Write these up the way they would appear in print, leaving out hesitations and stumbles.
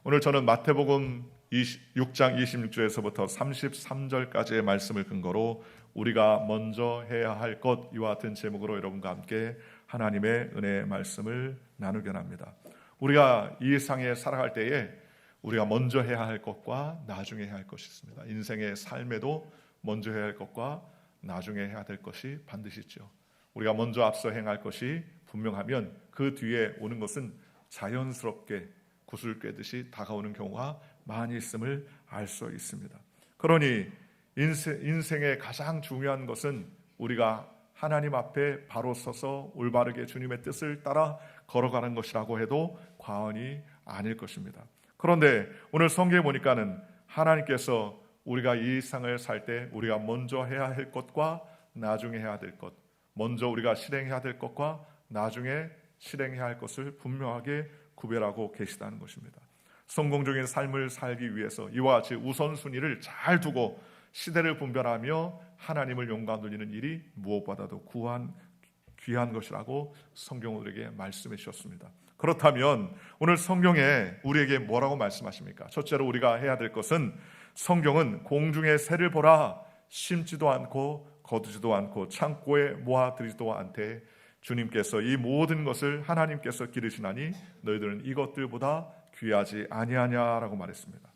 오늘 저는 마태복음 6장 26절에서부터 33절까지의 말씀을 근거로 우리가 먼저 해야 할 것, 이와 같은 제목으로 여러분과 함께 하나님의 은혜의 말씀을 나누게 합니다. 우리가 이 세상에 살아갈 때에 우리가 먼저 해야 할 것과 나중에 해야 할 것이 있습니다. 인생의 삶에도 먼저 해야 할 것과 나중에 해야 될 것이 반드시 있죠. 우리가 먼저 앞서 행할 것이 분명하면 그 뒤에 오는 것은 자연스럽게 구슬 꿰듯이 다가오는 경우가 많이 있음을 알 수 있습니다. 그러니 인생의 가장 중요한 것은 우리가 하나님 앞에 바로 서서 올바르게 주님의 뜻을 따라 걸어가는 것이라고 해도 과언이 아닐 것입니다. 그런데 오늘 성경에 보니까는 하나님께서 우리가 이 세상을 살 때 우리가 먼저 해야 할 것과 나중에 해야 될 것, 먼저 우리가 실행해야 될 것과 나중에 실행해야 할 것을 분명하게 구별하고 계시다는 것입니다. 성공적인 삶을 살기 위해서 이와 같이 우선순위를 잘 두고 시대를 분별하며 하나님을 영광 돌리는 일이 무엇보다도 귀한 것이라고 성경은 우리에게 말씀해 주셨습니다. 그렇다면 오늘 성경에 우리에게 뭐라고 말씀하십니까? 첫째로 우리가 해야 될 것은, 성경은 공중의 새를 보라, 심지도 않고 거두지도 않고 창고에 모아들이지도 않되 주님께서 이 모든 것을 하나님께서 기르시나니 너희들은 이것들보다 귀하지 아니하냐라고 말했습니다.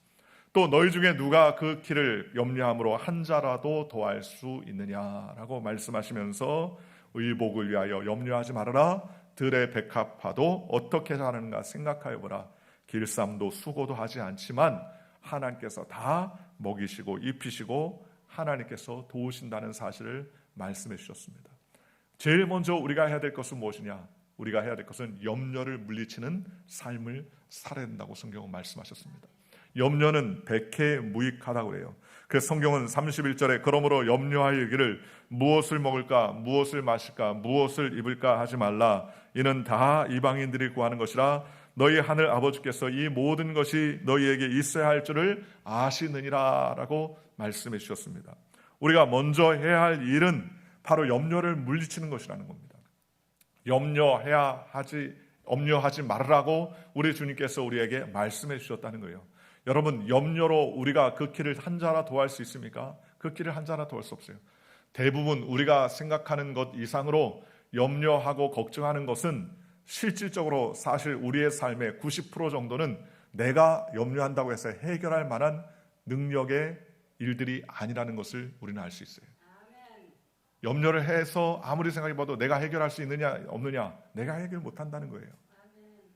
또 너희 중에 누가 그 키를 염려함으로 한 자라도 더할 수 있느냐라고 말씀하시면서 의복을 위하여 염려하지 말아라. 들의 백합화도 어떻게 자라는가 생각하여 보라. 길쌈도 수고도 하지 않지만 하나님께서 다 먹이시고 입히시고 하나님께서 도우신다는 사실을 말씀해 주셨습니다. 제일 먼저 우리가 해야 될 것은 무엇이냐? 우리가 해야 될 것은 염려를 물리치는 삶을 살아야 된다고 성경은 말씀하셨습니다. 염려는 백해무익하다고 그래요. 그래서 성경은 31절에 그러므로 염려하여 이르기를 무엇을 먹을까, 무엇을 마실까, 무엇을 입을까 하지 말라. 이는 다 이방인들이 구하는 것이라. 너희 하늘 아버지께서 이 모든 것이 너희에게 있어야 할 줄을 아시느니라 라고 말씀해 주셨습니다. 우리가 먼저 해야 할 일은 바로 염려를 물리치는 것이라는 겁니다. 염려하지 말으라고 우리 주님께서 우리에게 말씀해 주셨다는 거예요. 여러분, 염려로 우리가 그 길을 한 자라 더할 수 있습니까? 그 길을 한 자라 더할 수 없어요. 대부분 우리가 생각하는 것 이상으로 염려하고 걱정하는 것은 실질적으로 사실 우리의 삶의 90% 정도는 내가 염려한다고 해서 해결할 만한 능력의 일들이 아니라는 것을 우리는 알 수 있어요. 염려를 해서 아무리 생각해봐도 내가 해결할 수 있느냐 없느냐, 내가 해결 못한다는 거예요.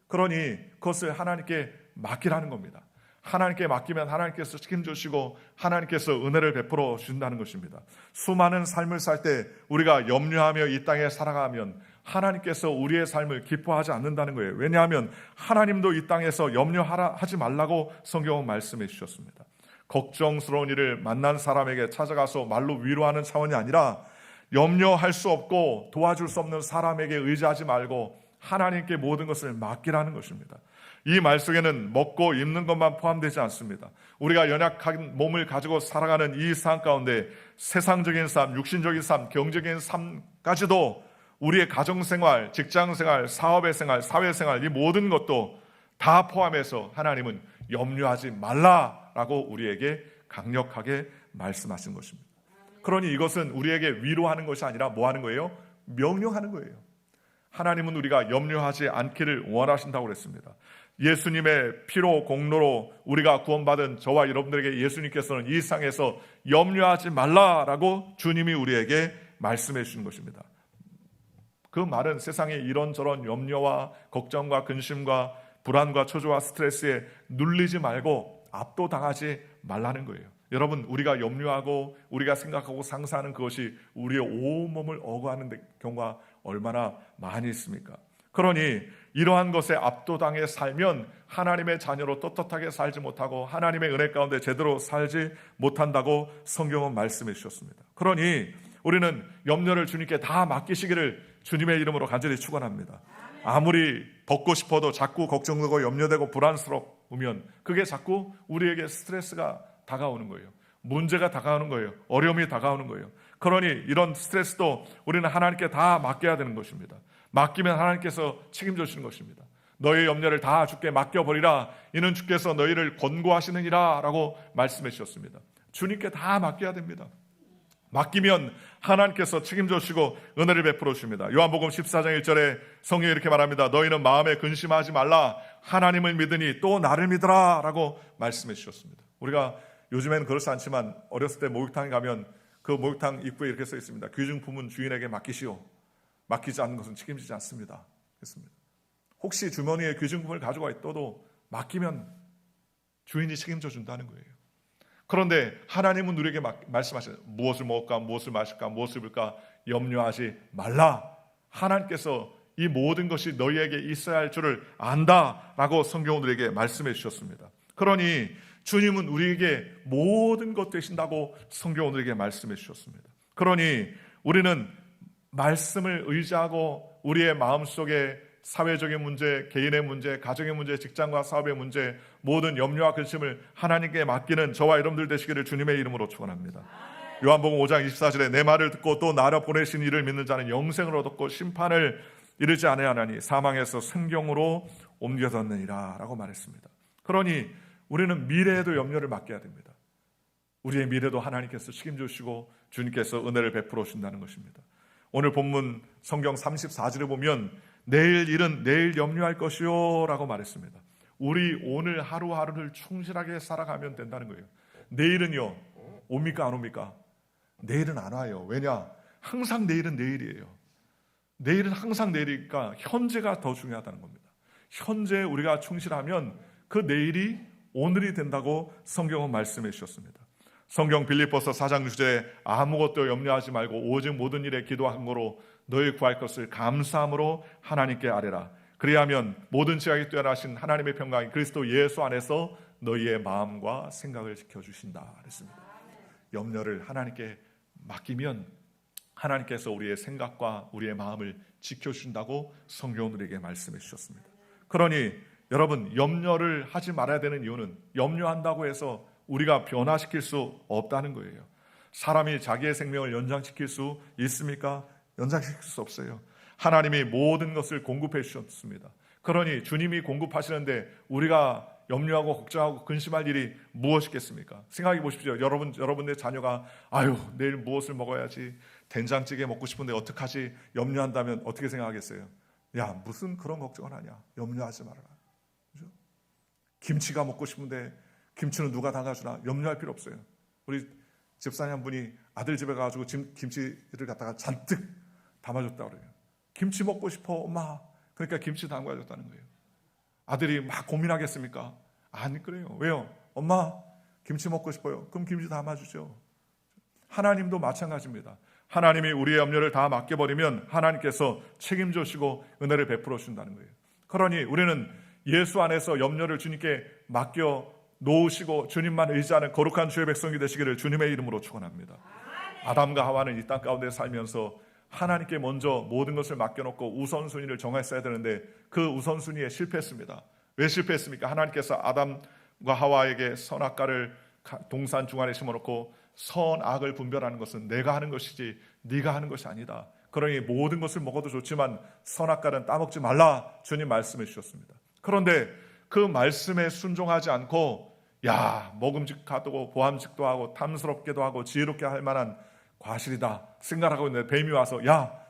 그러니 그것을 하나님께 맡기라는 겁니다. 하나님께 맡기면 하나님께서 책임지시고 하나님께서 은혜를 베풀어 주신다는 것입니다. 수많은 삶을 살 때 우리가 염려하며 이 땅에 살아가면 하나님께서 우리의 삶을 기뻐하지 않는다는 거예요. 왜냐하면 하나님도 이 땅에서 염려하지 말라고 성경은 말씀해 주셨습니다. 걱정스러운 일을 만난 사람에게 찾아가서 말로 위로하는 차원이 아니라 염려할 수 없고 도와줄 수 없는 사람에게 의지하지 말고 하나님께 모든 것을 맡기라는 것입니다. 이 말 속에는 먹고 입는 것만 포함되지 않습니다. 우리가 연약한 몸을 가지고 살아가는 이 삶 가운데 세상적인 삶, 육신적인 삶, 경제적인 삶까지도 우리의 가정생활, 직장생활, 사업의 생활, 사회생활, 이 모든 것도 다 포함해서 하나님은 염려하지 말라라고 우리에게 강력하게 말씀하신 것입니다. 그러니 이것은 우리에게 위로하는 것이 아니라 뭐 하는 거예요? 명령하는 거예요. 하나님은 우리가 염려하지 않기를 원하신다고 그랬습니다. 예수님의 피로 공로로 우리가 구원받은 저와 여러분들에게 예수님께서는 이 세상에서 염려하지 말라라고 주님이 우리에게 말씀해 주신 것입니다. 그 말은 세상에 이런저런 염려와 걱정과 근심과 불안과 초조와 스트레스에 눌리지 말고 압도당하지 말라는 거예요. 여러분, 우리가 염려하고 우리가 생각하고 상상하는 그것이 우리의 온몸을 어거하는 경우가 얼마나 많이 있습니까? 그러니 이러한 것에 압도당해 살면 하나님의 자녀로 떳떳하게 살지 못하고 하나님의 은혜 가운데 제대로 살지 못한다고 성경은 말씀해 주셨습니다. 그러니 우리는 염려를 주님께 다 맡기시기를 주님의 이름으로 간절히 축원합니다. 아무리 벗고 싶어도 자꾸 걱정되고 염려되고 불안스러우면 그게 자꾸 우리에게 스트레스가 다가오는 거예요. 문제가 다가오는 거예요. 어려움이 다가오는 거예요. 그러니 이런 스트레스도 우리는 하나님께 다 맡겨야 되는 것입니다. 맡기면 하나님께서 책임져 주시는 것입니다. 너의 염려를 다 주께 맡겨버리라. 이는 주께서 너희를 권고하시느니라 라고 말씀해 주셨습니다. 주님께 다 맡겨야 됩니다. 맡기면 하나님께서 책임져 주시고 은혜를 베풀어 주십니다. 요한복음 14장 1절에 성경이 이렇게 말합니다. 너희는 마음에 근심하지 말라. 하나님을 믿으니 또 나를 믿으라 라고 말씀해 주셨습니다. 우리가 요즘에는 그렇지 않지만 어렸을 때 목욕탕에 가면 그 목욕탕 입구에 이렇게 써 있습니다. 귀중품은 주인에게 맡기시오. 맡기지 않는 것은 책임지지 않습니다. 그렇습니다. 혹시 주머니에 귀중품을 가져가 있어도 맡기면 주인이 책임져 준다는 거예요. 그런데 하나님은 우리에게 말씀하시는 무엇을 먹을까, 무엇을 마실까, 무엇을 입을까 염려하지 말라. 하나님께서 이 모든 것이 너희에게 있어야 할 줄을 안다라고 성경은 우리에게 말씀해 주셨습니다. 그러니 주님은 우리에게 모든 것 되신다고 성경은 우리에게 말씀해 주셨습니다. 그러니 우리는 말씀을 의지하고 우리의 마음속에 사회적인 문제, 개인의 문제, 가정의 문제, 직장과 사업의 문제, 모든 염려와 근심을 하나님께 맡기는 저와 여러분들 되시기를 주님의 이름으로 축원합니다. 요한복음 5장 24절에 내 말을 듣고 또 나를 보내신 이를 믿는 자는 영생을 얻었고 심판을 이르지 아니하나니 사망에서 생경으로 옮겨졌느니라 라고 말했습니다. 그러니 우리는 미래에도 염려를 맡겨야 됩니다. 우리의 미래도 하나님께서 책임져 주시고 주님께서 은혜를 베풀어 주신다는 것입니다. 오늘 본문 성경 34절에 보면 내일 일은 내일 염려할 것이요 라고 말했습니다. 우리 오늘 하루하루를 충실하게 살아가면 된다는 거예요. 내일은요 옵니까 안 옵니까? 내일은 안 와요. 왜냐? 항상 내일은 내일이에요. 내일은 항상 내일이니까 현재가 더 중요하다는 겁니다. 현재에 우리가 충실하면 그 내일이 오늘이 된다고 성경은 말씀해 주셨습니다. 성경 빌립보서 4장 6절에 아무것도 염려하지 말고 오직 모든 일에 기도함으로 너희 구할 것을 감사함으로 하나님께 아뢰라. 그리하면 모든 지각이 뛰어나신 하나님의 평강이 그리스도 예수 안에서 너희의 마음과 생각을 지켜주신다 그랬습니다. 염려를 하나님께 맡기면 하나님께서 우리의 생각과 우리의 마음을 지켜주신다고 성경은 우리에게 말씀해 주셨습니다. 그러니 여러분 염려를 하지 말아야 되는 이유는 염려한다고 해서 우리가 변화시킬 수 없다는 거예요. 사람이 자기의 생명을 연장시킬 수 있습니까? 연장시킬 수 없어요. 하나님이 모든 것을 공급해 주셨습니다. 그러니 주님이 공급하시는데 우리가 염려하고 걱정하고 근심할 일이 무엇이겠습니까? 생각해 보십시오. 여러분의 자녀가 내일 무엇을 먹어야지, 된장찌개 먹고 싶은데 어떡하지? 염려한다면 어떻게 생각하겠어요? 야, 무슨 그런 걱정을 하냐? 염려하지 말아라. 그렇죠? 김치가 먹고 싶은데 김치는 누가 담가주나? 염려할 필요 없어요. 우리 집사님 한 분이 아들 집에 가가지고 김치를 갖다가 잔뜩 담아줬다고 그래요. 김치 먹고 싶어 엄마. 그러니까 김치 담가줬다는 거예요. 아들이 막 고민하겠습니까? 아니 그래요. 왜요? 엄마 김치 먹고 싶어요. 그럼 김치 담아주죠. 하나님도 마찬가지입니다. 하나님이 우리의 염려를 다 맡겨버리면 하나님께서 책임져 주시고 은혜를 베풀어 주신다는 거예요. 그러니 우리는 예수 안에서 염려를 주님께 맡겨 놓으시고 주님만 의지하는 거룩한 주의 백성이 되시기를 주님의 이름으로 축원합니다. 아담과 하와는 이 땅 가운데 살면서 하나님께 먼저 모든 것을 맡겨놓고 우선순위를 정했어야 되는데 그 우선순위에 실패했습니다. 왜 실패했습니까? 하나님께서 아담과 하와에게 선악과를 동산 중앙에 심어놓고 선악을 분별하는 것은 내가 하는 것이지 네가 하는 것이 아니다. 그러니 모든 것을 먹어도 좋지만 선악과는 따먹지 말라 주님 말씀해 주셨습니다. 그런데 그 말씀에 순종하지 않고 먹음직하고 보암직도 하고 탐스럽게도 하고 지혜롭게 할 만한 과실이다 생각하고 있는데 뱀이 와서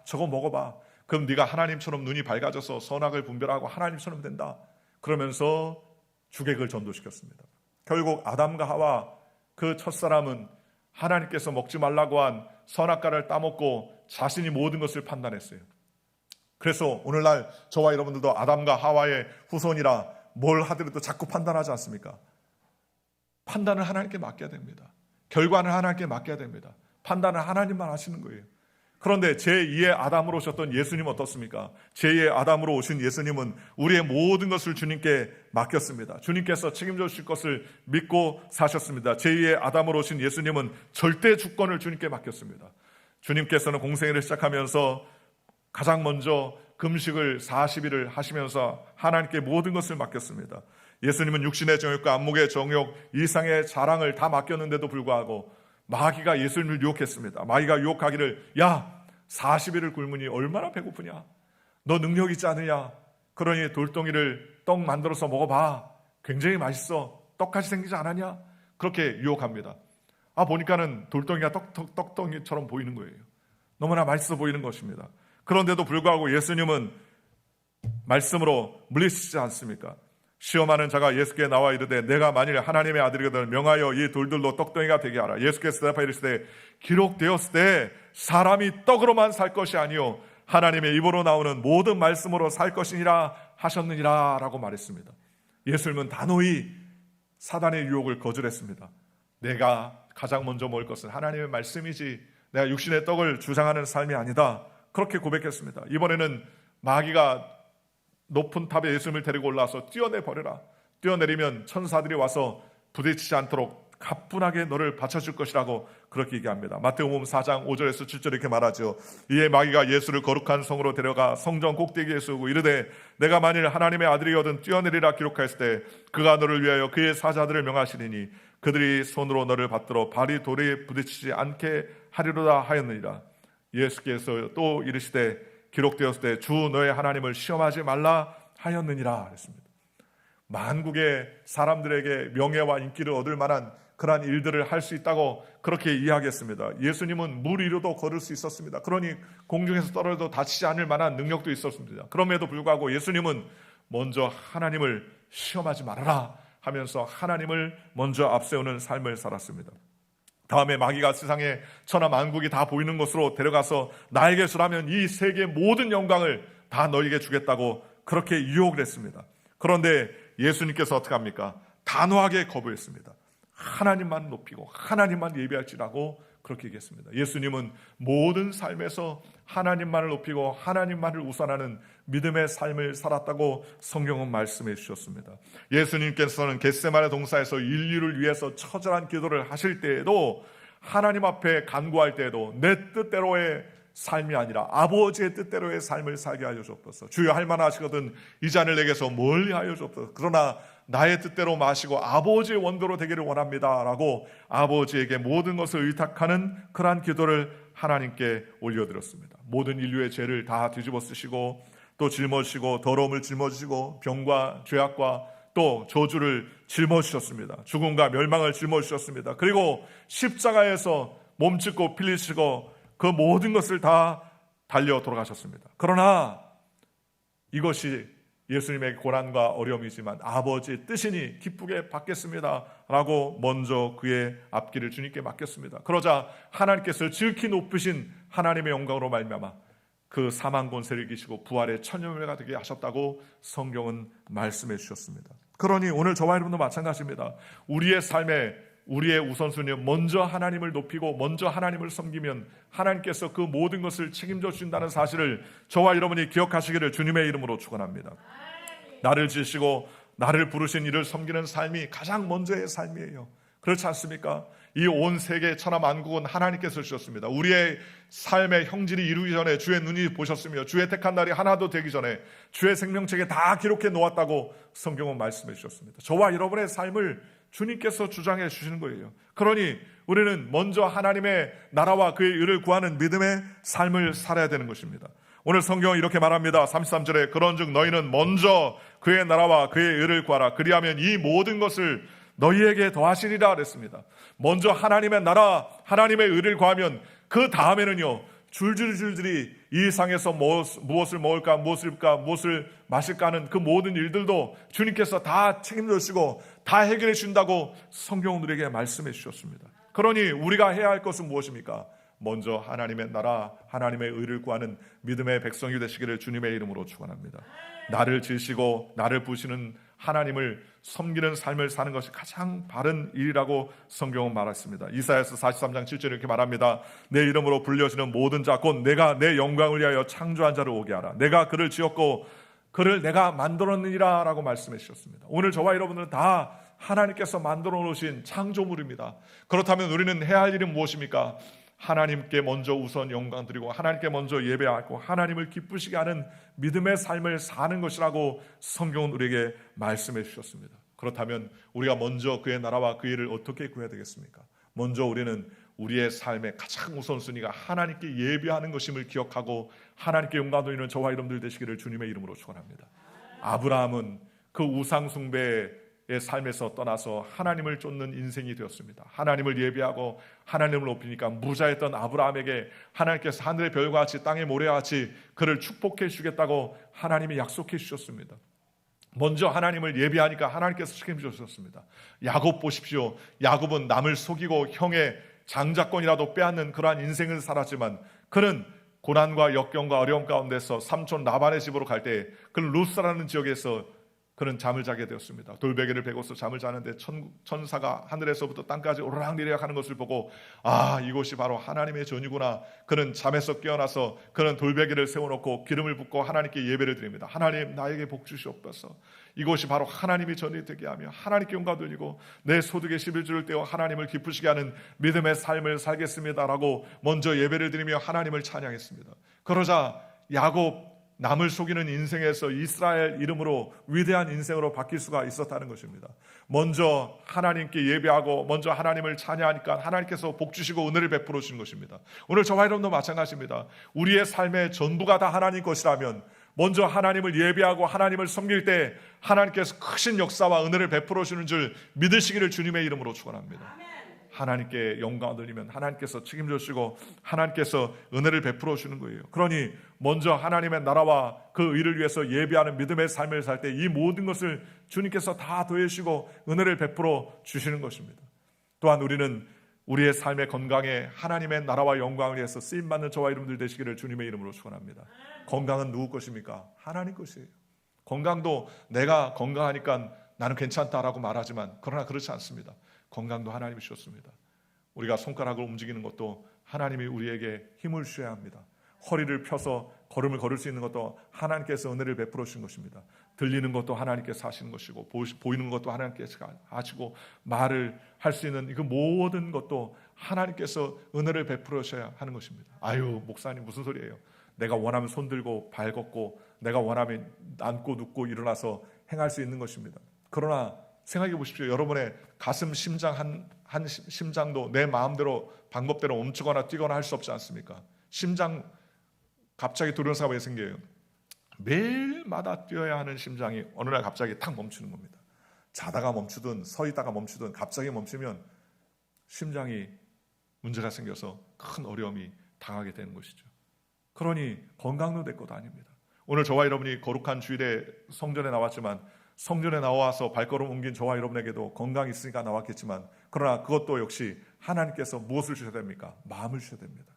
저거 먹어봐. 그럼 네가 하나님처럼 눈이 밝아져서 선악을 분별하고 하나님처럼 된다. 그러면서 주객을 전도시켰습니다. 결국 아담과 하와 그 첫사람은 하나님께서 먹지 말라고 한 선악과를 따먹고 자신이 모든 것을 판단했어요. 그래서 오늘날 저와 여러분들도 아담과 하와의 후손이라 뭘 하더라도 자꾸 판단하지 않습니까? 판단을 하나님께 맡겨야 됩니다. 결과는 하나님께 맡겨야 됩니다. 판단은 하나님만 하시는 거예요. 그런데 제2의 아담으로 오셨던 예수님은 어떻습니까? 제2의 아담으로 오신 예수님은 우리의 모든 것을 주님께 맡겼습니다. 주님께서 책임져 주실 것을 믿고 사셨습니다. 제2의 아담으로 오신 예수님은 절대 주권을 주님께 맡겼습니다. 주님께서는 공생애를 시작하면서 가장 먼저 금식을 40일을 하시면서 하나님께 모든 것을 맡겼습니다. 예수님은 육신의 정욕과 안목의 정욕, 이상의 자랑을 다 맡겼는데도 불구하고 마귀가 예수님을 유혹했습니다. 마귀가 유혹하기를 40일을 굶으니 얼마나 배고프냐? 너 능력 있지 않느냐? 그러니 돌덩이를 떡 만들어서 먹어봐. 굉장히 맛있어. 떡같이 생기지 않았냐? 그렇게 유혹합니다. 보니까는 돌덩이가 떡덩이처럼 보이는 거예요. 너무나 맛있어 보이는 것입니다. 그런데도 불구하고 예수님은 말씀으로 물리치지 않습니까? 시험하는 자가 예수께 나와 이르되 내가 만일 하나님의 아들이거든 명하여 이 돌들로 떡덩이가 되게 하라. 예수께서 대답하여 이르시되 기록되었을 때 사람이 떡으로만 살 것이 아니요 하나님의 입으로 나오는 모든 말씀으로 살 것이니라 하셨느니라 라고 말했습니다. 예수님은 단호히 사단의 유혹을 거절했습니다. 내가 가장 먼저 먹을 것은 하나님의 말씀이지 내가 육신의 떡을 주장하는 삶이 아니다. 그렇게 고백했습니다. 이번에는 마귀가 높은 탑에 예수님을 데리고 올라와서 뛰어내버려라. 뛰어내리면 천사들이 와서 부딪히지 않도록 가뿐하게 너를 받쳐줄 것이라고 그렇게 얘기합니다. 마태복음 4장 5절에서 7절 이렇게 말하죠. 이에 마귀가 예수를 거룩한 성으로 데려가 성전 꼭대기에 세우고 이르되 내가 만일 하나님의 아들이거든 뛰어내리라 기록하였을 때 그가 너를 위하여 그의 사자들을 명하시리니 그들이 손으로 너를 받들어 발이 돌에 부딪히지 않게 하리로다 하였느니라. 예수께서 또 이르시되 기록되었을 때 주 너의 하나님을 시험하지 말라 하였느니라 그랬습니다. 만국의 사람들에게 명예와 인기를 얻을 만한 그러한 일들을 할 수 있다고 그렇게 이야기했습니다. 예수님은 물 위로도 걸을 수 있었습니다. 그러니 공중에서 떨어져도 다치지 않을 만한 능력도 있었습니다. 그럼에도 불구하고 예수님은 먼저 하나님을 시험하지 말아라 하면서 하나님을 먼저 앞세우는 삶을 살았습니다. 다음에 마귀가 세상에 천하 만국이 다 보이는 곳으로 데려가서 나에게 주라면 이 세계의 모든 영광을 다 너에게 주겠다고 그렇게 유혹을 했습니다. 그런데 예수님께서 어떻게 합니까? 단호하게 거부했습니다. 하나님만 높이고 하나님만 예배할지라고 그렇게 얘기했습니다. 예수님은 모든 삶에서 하나님만을 높이고 하나님만을 우선하는 믿음의 삶을 살았다고 성경은 말씀해 주셨습니다. 예수님께서는 겟세마네 동산에서 인류를 위해서 처절한 기도를 하실 때에도 하나님 앞에 간구할 때에도 내 뜻대로의 삶이 아니라 아버지의 뜻대로의 삶을 살게 하여 주옵소서. 주여 할 만하시거든 이 잔을 내게서 멀리 하여 주옵소서. 그러나 나의 뜻대로 마시고 아버지의 원대로 되기를 원합니다 라고 아버지에게 모든 것을 의탁하는 그러한 기도를 하나님께 올려드렸습니다. 모든 인류의 죄를 다 뒤집어 쓰시고 또 짊어지시고 더러움을 짊어지시고 병과 죄악과 또 저주를 짊어지셨습니다. 죽음과 멸망을 짊어지셨습니다. 그리고 십자가에서 몸짓고 필리시고 그 모든 것을 다 달려 돌아가셨습니다. 그러나 이것이 예수님의 고난과 어려움이지만 아버지의 뜻이니 기쁘게 받겠습니다 라고 먼저 그의 앞길을 주님께 맡겼습니다. 그러자 하나님께서 지극히 높으신 하나님의 영광으로 말미암아 그 사망 권세를 이기시고 부활의 천년회가 되게 하셨다고 성경은 말씀해 주셨습니다. 그러니 오늘 저와 여러분도 마찬가지입니다. 우리의 삶에 우리의 우선순위는 먼저 하나님을 높이고 먼저 하나님을 섬기면 하나님께서 그 모든 것을 책임져 주신다는 사실을 저와 여러분이 기억하시기를 주님의 이름으로 축원합니다. 나를 지으시고 나를 부르신 이를 섬기는 삶이 가장 먼저의 삶이에요. 그렇지 않습니까? 이 온 세계 천하 만국은 하나님께서 주셨습니다. 우리의 삶의 형질이 이루기 전에 주의 눈이 보셨으며 주의 택한 날이 하나도 되기 전에 주의 생명책에 다 기록해 놓았다고 성경은 말씀해 주셨습니다. 저와 여러분의 삶을 주님께서 주장해 주시는 거예요. 그러니 우리는 먼저 하나님의 나라와 그의 의를 구하는 믿음의 삶을 살아야 되는 것입니다. 오늘 성경은 이렇게 말합니다. 33절에 그런즉 너희는 먼저 그의 나라와 그의 의를 구하라. 그리하면 이 모든 것을 너희에게 더하시리라 그랬습니다. 먼저 하나님의 나라, 하나님의 의를 구하면 그 다음에는요 줄줄이 이 상에서 무엇을 먹을까, 무엇을 입을까, 무엇을 마실까 하는 그 모든 일들도 주님께서 다 책임져 주시고 다 해결해 주신다고 성경은 우리에게 말씀해 주셨습니다. 그러니 우리가 해야 할 것은 무엇입니까? 먼저 하나님의 나라, 하나님의 의를 구하는 믿음의 백성이 되시기를 주님의 이름으로 축원합니다. 나를 지으시고 나를 부르시는 하나님을 섬기는 삶을 사는 것이 가장 바른 일이라고 성경은 말했습니다. 이사야서 43장 7절에 이렇게 말합니다. 내 이름으로 불려지는 모든 자 곧 내가 내 영광을 위하여 창조한 자를 오게 하라. 내가 그를 지었고 그를 내가 만들었느니라 라고 말씀해 주셨습니다. 오늘 저와 여러분들은 다 하나님께서 만들어 놓으신 창조물입니다. 그렇다면 우리는 해야 할 일은 무엇입니까? 하나님께 먼저 우선 영광 드리고 하나님께 먼저 예배하고 하나님을 기쁘시게 하는 믿음의 삶을 사는 것이라고 성경은 우리에게 말씀해 주셨습니다. 그렇다면 우리가 먼저 그의 나라와 그 일을 어떻게 구해야 되겠습니까? 먼저 우리는 우리의 삶의 가장 우선순위가 하나님께 예배하는 것임을 기억하고 하나님께 영광 돌리는 저와 여러분들 되시기를 주님의 이름으로 축원합니다. 아브라함은 그 우상 숭배의 삶에서 떠나서 하나님을 쫓는 인생이 되었습니다. 하나님을 예배하고 하나님을 높이니까 무자했던 아브라함에게 하나님께서 하늘의 별과 같이 땅의 모래와 같이 그를 축복해 주겠다고 하나님이 약속해 주셨습니다. 먼저 하나님을 예배하니까 하나님께서 책임져 주셨습니다. 야곱 보십시오. 야곱은 남을 속이고 형의 장자권이라도 빼앗는 그러한 인생을 살았지만 그는 고난과 역경과 어려움 가운데서 삼촌 라반의 집으로 갈 때 그는 루스라는 지역에서 그는 잠을 자게 되었습니다. 돌베개를 베고서 잠을 자는데 천사가 하늘에서부터 땅까지 오르락내리락 하는 것을 보고 아, 이곳이 바로 하나님의 전이구나. 그는 잠에서 깨어나서 그는 돌베개를 세워놓고 기름을 붓고 하나님께 예배를 드립니다. 하나님, 나에게 복 주시옵소서. 이곳이 바로 하나님의 전이 되게 하며 하나님께 영광 돌리고 내 소득의 11조를 떼어 하나님을 기쁘시게 하는 믿음의 삶을 살겠습니다라고 먼저 예배를 드리며 하나님을 찬양했습니다. 그러자 야곱, 남을 속이는 인생에서 이스라엘 이름으로 위대한 인생으로 바뀔 수가 있었다는 것입니다. 먼저 하나님께 예배하고 먼저 하나님을 찬양하니까 하나님께서 복 주시고 은혜를 베풀어 주시는 것입니다. 오늘 저와 여러분도 마찬가지입니다. 우리의 삶의 전부가 다 하나님 것이라면 먼저 하나님을 예배하고 하나님을 섬길 때 하나님께서 크신 역사와 은혜를 베풀어 주는 줄 믿으시기를 주님의 이름으로 축원합니다. 하나님께 영광을 돌리면 하나님께서 책임져 주시고 하나님께서 은혜를 베풀어 주는 거예요. 그러니 먼저 하나님의 나라와 그 의를 위해서 예배하는 믿음의 삶을 살 때 이 모든 것을 주님께서 다 더해주시고 은혜를 베풀어 주시는 것입니다. 또한 우리는 우리의 삶의 건강에 하나님의 나라와 영광을 위해서 쓰임받는 저와 여러분들 되시기를 주님의 이름으로 축원합니다. 건강은 누구 것입니까? 하나님 것이에요. 건강도 내가 건강하니까 나는 괜찮다라고 말하지만 그러나 그렇지 않습니다. 건강도 하나님이 주셨습니다. 우리가 손가락을 움직이는 것도 하나님이 우리에게 힘을 주셔야 합니다. 허리를 펴서 걸음을 걸을 수 있는 것도 하나님께서 은혜를 베풀어 주신 것입니다. 들리는 것도 하나님께서 하시는 것이고 보이는 것도 하나님께서 하시고 말을 할 수 있는 그 모든 것도 하나님께서 은혜를 베풀어 주셔야 하는 것입니다. 아유, 목사님 무슨 소리예요? 내가 원하면 손들고 발 걷고 내가 원하면 앉고 눕고 일어나서 행할 수 있는 것입니다. 그러나 생각해 보십시오. 여러분의 가슴, 심장 한 심장도 내 마음대로 방법대로 멈추거나 뛰거나 할 수 없지 않습니까? 심장 갑자기 두려움사가 왜 생겨요? 매일마다 뛰어야 하는 심장이 어느 날 갑자기 탁 멈추는 겁니다. 자다가 멈추든 서 있다가 멈추든 갑자기 멈추면 심장이 문제가 생겨서 큰 어려움이 당하게 되는 것이죠. 그러니 건강도 내 것도 아닙니다. 오늘 저와 여러분이 거룩한 주일에 성전에 나왔지만 성전에 나와서 발걸음 옮긴 저와 여러분에게도 건강이 있으니까 나왔겠지만 그러나 그것도 역시 하나님께서 무엇을 주셔야 됩니까? 마음을 주셔야 됩니다.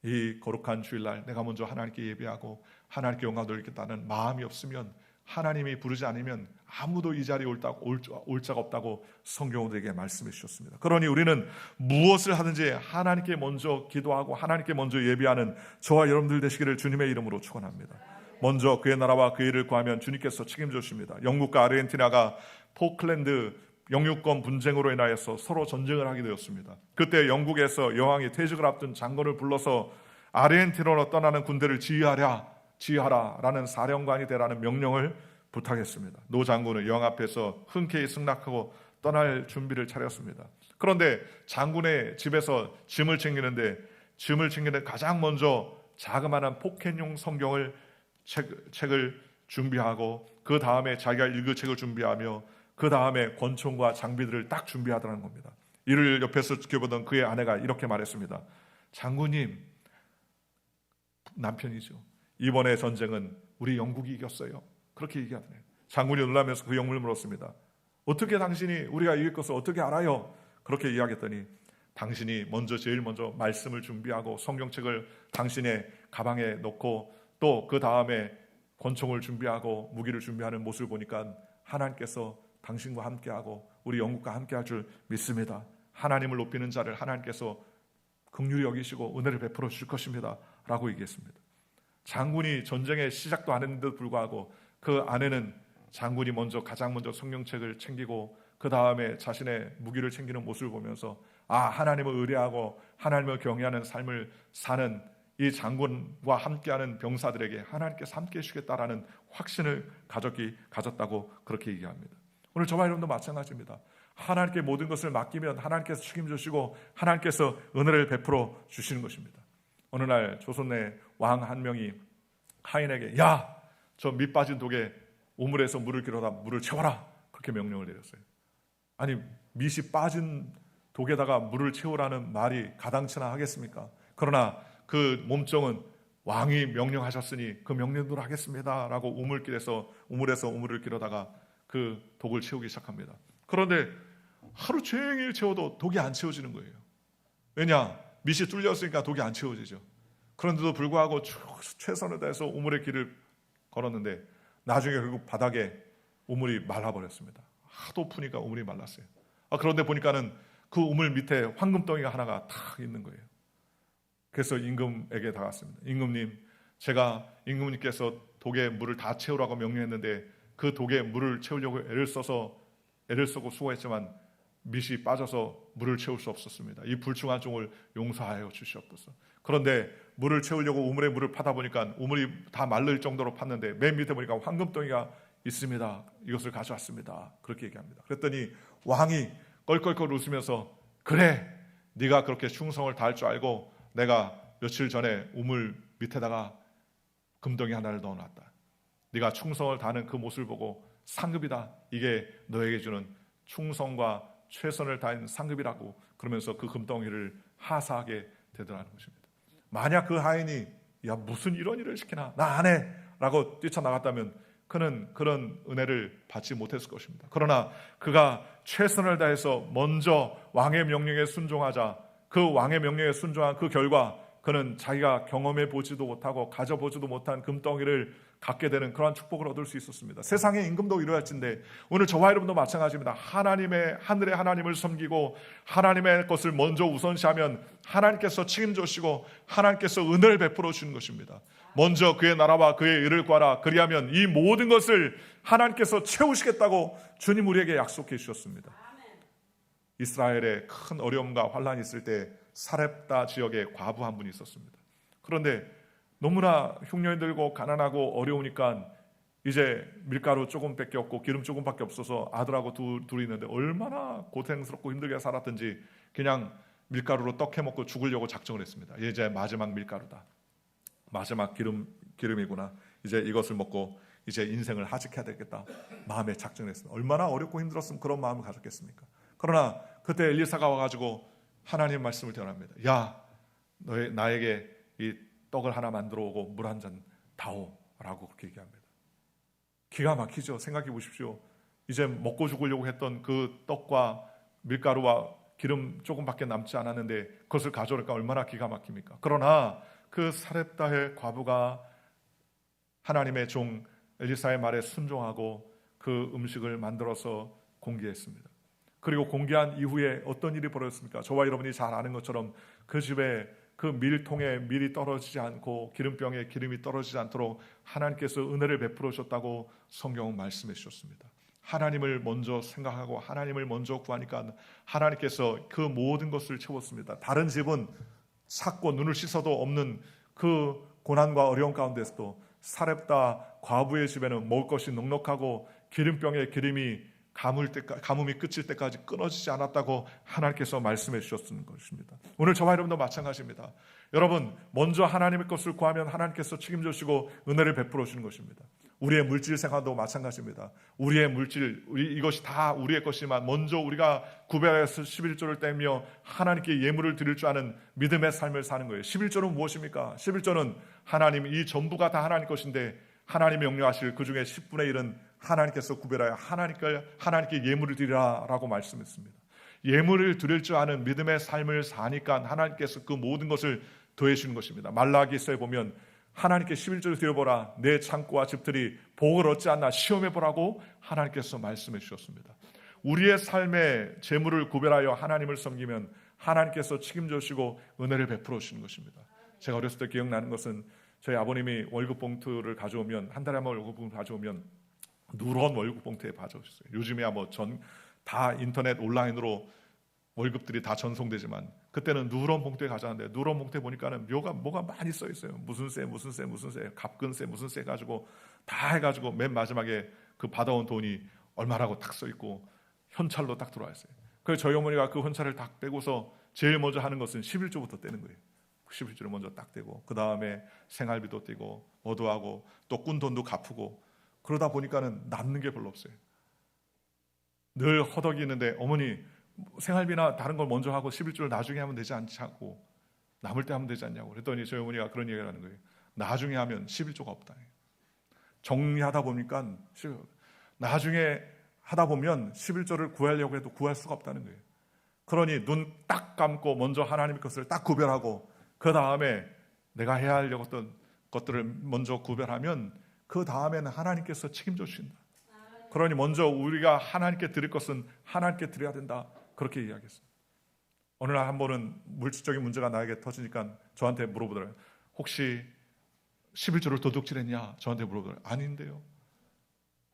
이 거룩한 주일날 내가 먼저 하나님께 예배하고 하나님께 영광 돌리겠다는 마음이 없으면 하나님이 부르지 않으면 아무도 이 자리에 올 자가 없다고 성경은 우리에게 말씀해 주셨습니다. 그러니 우리는 무엇을 하든지 하나님께 먼저 기도하고 하나님께 먼저 예배하는 저와 여러분들 되시기를 주님의 이름으로 축원합니다. 먼저 그의 나라와 그의 일을 구하면 주님께서 책임져 주십니다. 영국과 아르헨티나가 포클랜드 영유권 분쟁으로 인하여서 서로 전쟁을 하게 되었습니다. 그때 영국에서 여왕이 퇴직을 앞둔 장관을 불러서 아르헨티나로 떠나는 군대를 지휘하라라는 사령관이 되라는 명령을 부탁했습니다. 노 장군은 여왕 앞에서 흔쾌히 승낙하고 떠날 준비를 차렸습니다. 그런데 장군의 집에서 짐을 챙기는데 가장 먼저 자그마한 포켓용 성경을 책을 준비하고 그 다음에 자기가 읽을 책을 준비하며 그 다음에 권총과 장비들을 딱 준비하더라는 겁니다. 이를 옆에서 지켜보던 그의 아내가 이렇게 말했습니다. 장군님, 남편이죠. 이번에 전쟁은 우리 영국이 이겼어요. 그렇게 얘기하더래요. 장군이 놀라면서 그 영문을 물었습니다. 어떻게 당신이 우리가 이길 것을 어떻게 알아요? 그렇게 이야기했더니 당신이 제일 먼저 말씀을 준비하고 성경책을 당신의 가방에 넣고 또 그 다음에 권총을 준비하고 무기를 준비하는 모습을 보니까 하나님께서 당신과 함께하고 우리 영국과 함께할 줄 믿습니다. 하나님을 높이는 자를 하나님께서 긍휼히 여기시고 은혜를 베풀어 주실 것입니다 라고 얘기했습니다. 장군이 전쟁의 시작도 안 했는데도 불구하고 그 아내는 장군이 가장 먼저 성경책을 챙기고 그 다음에 자신의 무기를 챙기는 모습을 보면서 하나님을 의뢰하고 하나님을 경외하는 삶을 사는 이 장군과 함께하는 병사들에게 하나님께서 함께해 주시겠다라는 확신을 가졌다고 그렇게 얘기합니다. 오늘 저와 여러분도 마찬가지입니다. 하나님께 모든 것을 맡기면 하나님께서 책임져 주시고 하나님께서 은혜를 베풀어 주시는 것입니다. 어느 날 조선의 왕 한 명이 하인에게 저 밑 빠진 독에 우물에서 물을 길어다 물을 채워라, 그렇게 명령을 내렸어요. 아니, 밑이 빠진 독에다가 물을 채우라는 말이 가당치나 하겠습니까? 그러나 그 몸종은 왕이 명령하셨으니 그 명령대로 하겠습니다 라고 우물에서 우물을 길어다가 그 독을 채우기 시작합니다. 그런데 하루 종일 채워도 독이 안 채워지는 거예요. 왜냐? 밑이 뚫렸으니까 독이 안 채워지죠. 그런데도 불구하고 최선을 다해서 우물의 길을 걸었는데 나중에 결국 바닥에 우물이 말라버렸습니다. 하도 푸니까 우물이 말랐어요. 그런데 보니까는 그 우물 밑에 황금덩이가 하나가 탁 있는 거예요. 그래서 임금에게 다가갔습니다. 임금님, 제가 임금님께서 독에 물을 다 채우라고 명령했는데 그 독에 물을 채우려고 애를 쓰고 수고했지만 밑이 빠져서 물을 채울 수 없었습니다. 이 불충한 종을 용서하여 주시옵소서. 그런데 물을 채우려고 우물에 물을 파다 보니까 우물이 다 말릴 정도로 팠는데 맨 밑에 보니까 황금덩이가 있습니다. 이것을 가져왔습니다. 그렇게 얘기합니다. 그랬더니 왕이 껄껄껄 웃으면서, 그래, 네가 그렇게 충성을 다할 줄 알고 내가 며칠 전에 우물 밑에다가 금덩이 하나를 넣어놨다. 네가 충성을 다하는 그 모습을 보고 상급이다. 이게 너에게 주는 충성과 최선을 다한 상급이라고, 그러면서 그 금덩이를 하사하게 되더라는 것입니다. 만약 그 하인이 야, 무슨 이런 일을 시키나, 나 안 해 라고 뛰쳐나갔다면 그는 그런 은혜를 받지 못했을 것입니다. 그러나 그가 최선을 다해서 먼저 왕의 명령에 순종하자, 그 왕의 명령에 순종한 그 결과 그는 자기가 경험해 보지도 못하고 가져보지도 못한 금덩이를 갖게 되는 그러한 축복을 얻을 수 있었습니다. 세상의 임금도 이러할진데 오늘 저와 여러분도 마찬가지입니다. 하늘의 하나님을 섬기고 하나님의 것을 먼저 우선시하면 하나님께서 책임져주시고 하나님께서 은혜를 베풀어 주는 것입니다. 먼저 그의 나라와 그의 의를 구하라. 그리하면 이 모든 것을 하나님께서 채우시겠다고 주님 우리에게 약속해 주셨습니다. 이스라엘에 큰 어려움과 환란이 있을 때 사렙다 지역에 과부 한 분이 있었습니다. 그런데 너무나 흉년이 들고 가난하고 어려우니까 이제 밀가루 조금밖에 없고 기름 조금밖에 없어서 아들하고 둘이 있는데 얼마나 고생스럽고 힘들게 살았든지 그냥 밀가루로 떡 해먹고 죽으려고 작정을 했습니다. 이제 마지막 밀가루다, 마지막 기름이구나, 이제 이것을 먹고 이제 인생을 하직해야 되겠다 마음에 작정을 했습니다. 얼마나 어렵고 힘들었으면 그런 마음을 가졌겠습니까? 그러나 그때 엘리사가 와가지고 하나님 말씀을 전합니다. 야, 나에게 이 떡을 하나 만들어 오고 물 한 잔 다오 라고 그렇게 얘기합니다. 기가 막히죠. 생각해 보십시오. 이제 먹고 죽으려고 했던 그 떡과 밀가루와 기름 조금밖에 남지 않았는데 그것을 가져오니까 얼마나 기가 막힙니까? 그러나 그 사렙다의 과부가 하나님의 종 엘리사의 말에 순종하고 그 음식을 만들어서 공개했습니다. 그리고 공개한 이후에 어떤 일이 벌어졌습니까? 저와 여러분이 잘 아는 것처럼 그 집에 그 밀통에 밀이 떨어지지 않고 기름병에 기름이 떨어지지 않도록 하나님께서 은혜를 베풀어 주셨다고 성경은 말씀해 주셨습니다. 하나님을 먼저 생각하고 하나님을 먼저 구하니까 하나님께서 그 모든 것을 채웠습니다. 다른 집은 찾고 눈을 씻어도 없는 그 고난과 어려움 가운데서도 사렙다 과부의 집에는 먹을 것이 넉넉하고 기름병에 기름이 가뭄이 끝일 때까지 끊어지지 않았다고 하나님께서 말씀해 주셨던 것입니다. 오늘 저와 여러분도 마찬가지입니다. 여러분, 먼저 하나님의 것을 구하면 하나님께서 책임져 주시고 은혜를 베풀어 주시는 것입니다. 우리의 물질 생활도 마찬가지입니다. 우리의 물질, 이것이 다 우리의 것이지만 먼저 우리가 구별해서 11조를 떼며 하나님께 예물을 드릴 줄 아는 믿음의 삶을 사는 거예요. 11조는 무엇입니까? 11조는 하나님, 이 전부가 다 하나님 것인데 하나님이 명령하실 그 중에 10분의 1은 하나님께서 구별하여 하나님께 예물을 드리라라고 말씀했습니다. 예물을 드릴 줄 아는 믿음의 삶을 사니까 하나님께서 그 모든 것을 더해 주는 것입니다. 말라기서에 보면 하나님께 11조를 드려보라, 내 창고와 집들이 복을 얻지 않나 시험해보라고 하나님께서 말씀해 주셨습니다. 우리의 삶의 재물을 구별하여 하나님을 섬기면 하나님께서 책임져 주시고 은혜를 베풀어 주시는 것입니다. 제가 어렸을 때 기억나는 것은 저희 아버님이 월급 봉투를 가져오면, 한 달에 한 번 월급 봉투 가져오면 누런 월급 봉투에 가져오셨어요. 요즘이야 뭐 다 인터넷 온라인으로 월급들이 다 전송되지만 그때는 누런 봉투에 가져왔는데 누런 봉투에 보니까는 뭐가 많이 써 있어요. 무슨 세, 갑근세, 무슨 세 가지고 다 해가지고 맨 마지막에 그 받아온 돈이 얼마라고 딱 써 있고 현찰로 딱 들어와 있어요. 그래서 저희 어머니가 그 현찰을 딱 떼고서 제일 먼저 하는 것은 11조부터 떼는 거예요. 11조를 먼저 딱 떼고 그 다음에 생활비도 떼고 뭐도 하고 또 꾼 돈도 갚고 그러다 보니까는 남는 게 별로 없어요. 늘 허덕이는데 어머니 생활비나 다른 걸 먼저 하고 11조를 나중에 하면 되지 않고 남을 때 하면 되지 않냐고 그랬더니 저희 어머니가 그런 얘기를 하는 거예요. 나중에 하면 11조가 없다. 정리하다 보니까 나중에 하다 보면 11조를 구하려고 해도 구할 수가 없다는 거예요. 그러니 눈 딱 감고 먼저 하나님의 것을 딱 구별하고 그 다음에 내가 해야 할 것들을 먼저 구별하면 그 다음에는 하나님께서 책임져 주신다. 그러니 먼저 우리가 하나님께 드릴 것은 하나님께 드려야 된다. 그렇게 이야기했습니다. 어느 날 한 번은 물질적인 문제가 나에게 터지니까 저한테 물어보더라고요. 혹시 11조를 도둑질했냐? 저한테 물어보더라고요. 아닌데요.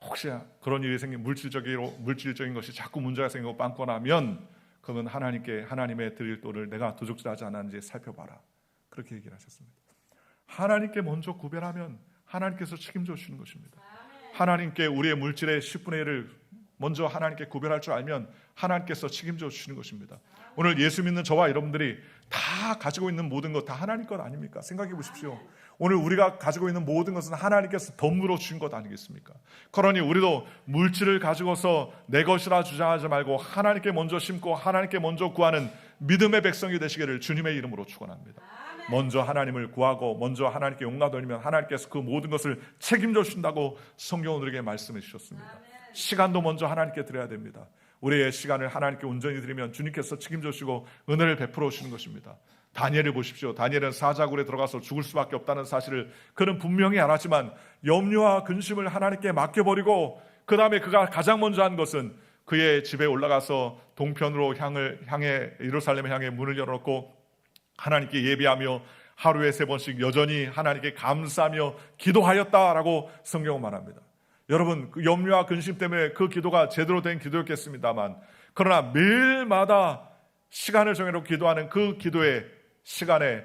혹시 그런 일이 생긴 물질적인 것이 자꾸 문제가 생기고 빵꾸 나면 그건 하나님의 드릴 돈을 내가 도둑질하지 않았는지 살펴봐라. 그렇게 얘기를 하셨습니다. 하나님께 먼저 구별하면 하나님께서 책임져 주시는 것입니다. 하나님께 우리의 물질의 10분의 1을 먼저 하나님께 구별할 줄 알면 하나님께서 책임져 주시는 것입니다. 오늘 예수 믿는 저와 여러분들이 다 가지고 있는 모든 것 다 하나님 것 아닙니까? 생각해 보십시오. 오늘 우리가 가지고 있는 모든 것은 하나님께서 덤으로 주신 것 아니겠습니까? 그러니 우리도 물질을 가지고서 내 것이라 주장하지 말고 하나님께 먼저 심고 하나님께 먼저 구하는 믿음의 백성이 되시기를 주님의 이름으로 축원합니다. 먼저 하나님을 구하고 먼저 하나님께 용납 돌리면 하나님께서 그 모든 것을 책임져 주신다고 성경은 우리에게 말씀해 주셨습니다. 시간도 먼저 하나님께 드려야 됩니다. 우리의 시간을 하나님께 온전히 드리면 주님께서 책임져 주시고 은혜를 베풀어 주시는 것입니다. 다니엘을 보십시오. 다니엘은 사자굴에 들어가서 죽을 수밖에 없다는 사실을 그는 분명히 알았지만 염려와 근심을 하나님께 맡겨버리고 그 다음에 그가 가장 먼저 한 것은 그의 집에 올라가서 동편으로 향해 예루살렘을 향해 문을 열어놓고 하나님께 예배하며 하루에 3번씩 여전히 하나님께 감사하며 기도하였다라고 성경은 말합니다. 여러분 그 염려와 근심 때문에 그 기도가 제대로 된 기도였겠습니다만 그러나 매일마다 시간을 정해놓고 기도하는 그 기도의 시간에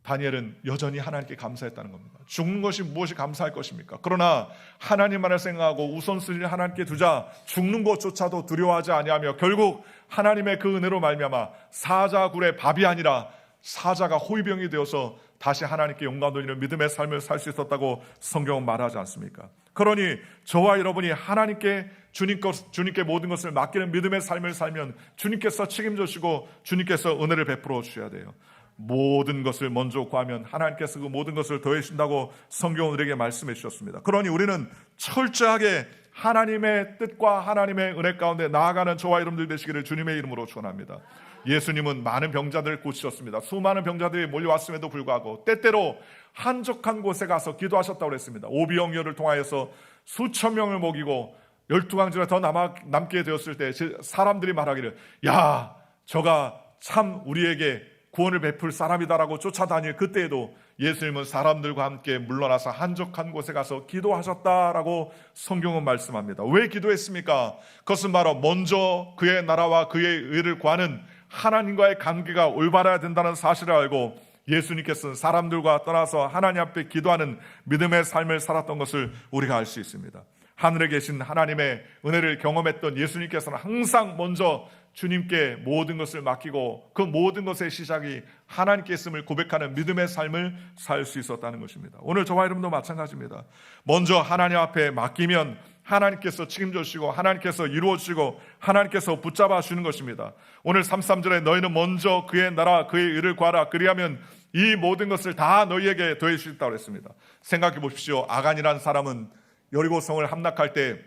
다니엘은 여전히 하나님께 감사했다는 겁니다. 죽는 것이 무엇이 감사할 것입니까? 그러나 하나님만을 생각하고 우선순위를 하나님께 두자 죽는 것조차도 두려워하지 아니하며 결국 하나님의 그 은혜로 말미암아 사자굴의 밥이 아니라 사자가 호위병이 되어서 다시 하나님께 영광 돌리는 믿음의 삶을 살 수 있었다고 성경은 말하지 않습니까? 그러니 저와 여러분이 하나님께 주님께 모든 것을 맡기는 믿음의 삶을 살면 주님께서 책임져 주시고 주님께서 은혜를 베풀어 주셔야 돼요. 모든 것을 먼저 구하면 하나님께서 그 모든 것을 더해 주신다고 성경은 우리에게 말씀해 주셨습니다. 그러니 우리는 철저하게 하나님의 뜻과 하나님의 은혜 가운데 나아가는 저와 여러분들 되시기를 주님의 이름으로 축원합니다. 예수님은 많은 병자들을 고치셨습니다. 수많은 병자들이 몰려왔음에도 불구하고 때때로 한적한 곳에 가서 기도하셨다고 했습니다. 오비영녀를 통하여서 수천 명을 먹이고 12강전에 더 남게 되었을 때 사람들이 말하기를 야 저가 참 우리에게 구원을 베풀 사람이다라고 쫓아다닐 그때에도 예수님은 사람들과 함께 물러나서 한적한 곳에 가서 기도하셨다라고 성경은 말씀합니다. 왜 기도했습니까? 그것은 바로 먼저 그의 나라와 그의 의를 구하는 하나님과의 관계가 올바라야 된다는 사실을 알고 예수님께서는 사람들과 떠나서 하나님 앞에 기도하는 믿음의 삶을 살았던 것을 우리가 알 수 있습니다. 하늘에 계신 하나님의 은혜를 경험했던 예수님께서는 항상 먼저 주님께 모든 것을 맡기고 그 모든 것의 시작이 하나님께 있음을 고백하는 믿음의 삶을 살 수 있었다는 것입니다. 오늘 저와 여러분도 마찬가지입니다. 먼저 하나님 앞에 맡기면 하나님께서 책임져 주시고 하나님께서 이루어 주시고 하나님께서 붙잡아 주는 것입니다. 오늘 33절에 너희는 먼저 그의 나라 그의 의를 구하라 그리하면 이 모든 것을 다 너희에게 더해 주시겠다고 했습니다. 생각해 보십시오. 아간이라는 사람은 여리고성을 함락할 때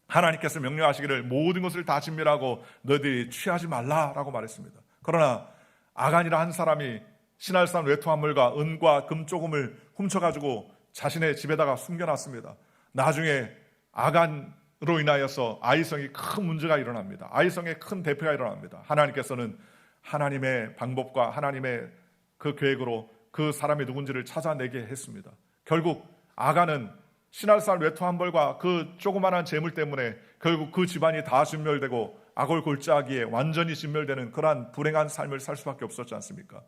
하나님께서 명령하시기를 모든 것을 다 진멸하고 너희들이 취하지 말라라고 말했습니다. 그러나 아간이라 한 사람이 신할산 외투화물과 은과 금 조금을 훔쳐가지고 자신의 집에다가 숨겨놨습니다. 나중에 아간으로 인하여서 아이성이 큰 문제가 일어납니다. 아이성의 큰 대표가 일어납니다. 하나님께서는 하나님의 방법과 하나님의 그 계획으로 그 사람이 누군지를 찾아내게 했습니다. 결국 아간은 신할산 외투 한 벌과 그 조그만한 재물 때문에 결국 그 집안이 다 진멸되고 아골골짜기에 완전히 진멸되는 그러한 불행한 삶을 살 수밖에 없었지 않습니까?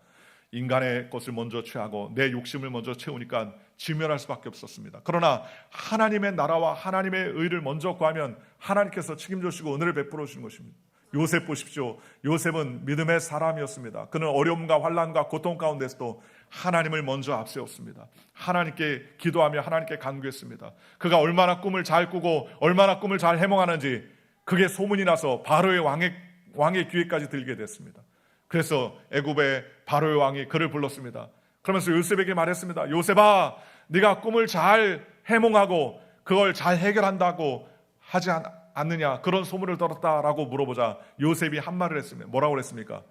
인간의 것을 먼저 취하고 내 욕심을 먼저 채우니까 진멸할 수밖에 없었습니다. 그러나 하나님의 나라와 하나님의 의를 먼저 구하면 하나님께서 책임져 주시고 은혜를 베풀어 주시는 것입니다. 요셉 보십시오. 요셉은 믿음의 사람이었습니다. 그는 어려움과 환난과 고통 가운데서도 하나님을 먼저 앞세웠습니다. 하나님께 기도하며 하나님께 간구했습니다. 그가 얼마나 꿈을 잘 꾸고 얼마나 꿈을 잘 해몽하는지 그게 소문이 나서 바로의 왕의 귀에까지 들게 됐습니다. 그래서 애굽의 바로의 왕이 그를 불렀습니다. 그러면서 요셉에게 말했습니다. 요셉아, 네가 꿈을 잘 해몽하고 그걸 잘 해결한다고 하지 않느냐, 그런 소문을 들었다라고 물어보자 요셉이 한 말을 했습니다. 뭐라고 그랬습니까?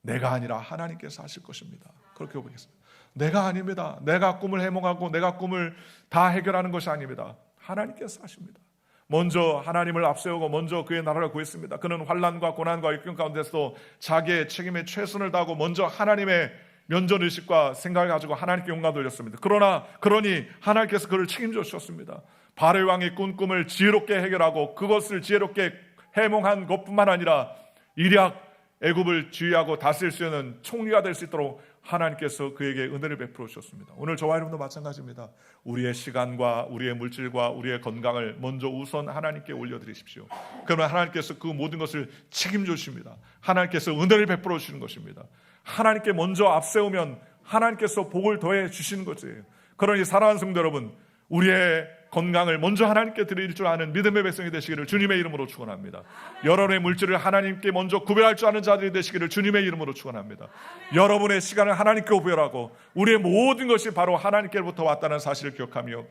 내가 아니라 하나님께서 하실 것입니다. 그렇게 보겠습니다. 내가 아닙니다. 내가 꿈을 해몽하고 내가 꿈을 다 해결하는 것이 아닙니다. 하나님께서 하십니다. 먼저 하나님을 앞세우고 먼저 그의 나라를 구했습니다. 그는 환난과 고난과 역경 가운데서도 자기의 책임에 최선을 다하고 먼저 하나님의 면전의식과 생각을 가지고 하나님께 영광 돌렸습니다. 그러니 하나님께서 그를 책임져 주셨습니다. 바로의 왕이 꾼 꿈을 지혜롭게 해결하고 그것을 지혜롭게 해몽한 것뿐만 아니라 일약 애굽을 지휘하고 다스릴 수 있는 총리가 될 수 있도록 하나님께서 그에게 은혜를 베풀어 주셨습니다. 오늘 저와 여러분도 마찬가지입니다. 우리의 시간과 우리의 물질과 우리의 건강을 먼저 우선 하나님께 올려드리십시오. 그러면 하나님께서 그 모든 것을 책임져 주십니다. 하나님께서 은혜를 베풀어 주시는 것입니다. 하나님께 먼저 앞세우면 하나님께서 복을 더해 주시는 것이에요. 그러니 사랑하는 성도 여러분, 우리의 건강을 먼저 하나님께 드릴 줄 아는 믿음의 백성이 되시기를 주님의 이름으로 축원합니다. 여러분의 물질을 하나님께 먼저 구별할 줄 아는 자들이 되시기를 주님의 이름으로 축원합니다. 여러분의 시간을 하나님께 구별하고 우리의 모든 것이 바로 하나님께로부터 왔다는 사실을 기억하며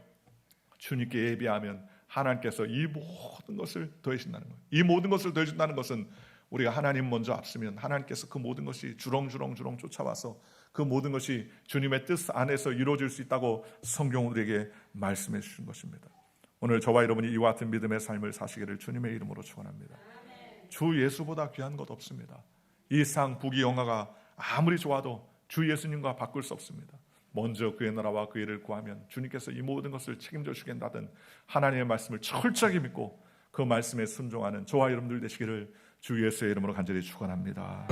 주님께 예비하면 하나님께서 이 모든 것을 더해신다는 거예요. 이 모든 것을 더해준다는 것은 우리가 하나님 먼저 앞서면 하나님께서 그 모든 것이 주렁주렁 쫓아와서 그 모든 것이 주님의 뜻 안에서 이루어질 수 있다고 성경 우리에게 말씀해 주신 것입니다. 오늘 저와 여러분이 이와 같은 믿음의 삶을 사시기를 주님의 이름으로 축원합니다. 주 예수보다 귀한 것 없습니다. 이 상 부귀 영화가 아무리 좋아도 주 예수님과 바꿀 수 없습니다. 먼저 그의 나라와 그의 일을 구하면 주님께서 이 모든 것을 책임져 주겠다는 하나님의 말씀을 철저하게 믿고 그 말씀에 순종하는 저와 여러분들 되시기를 주 예수의 이름으로 간절히 축원합니다.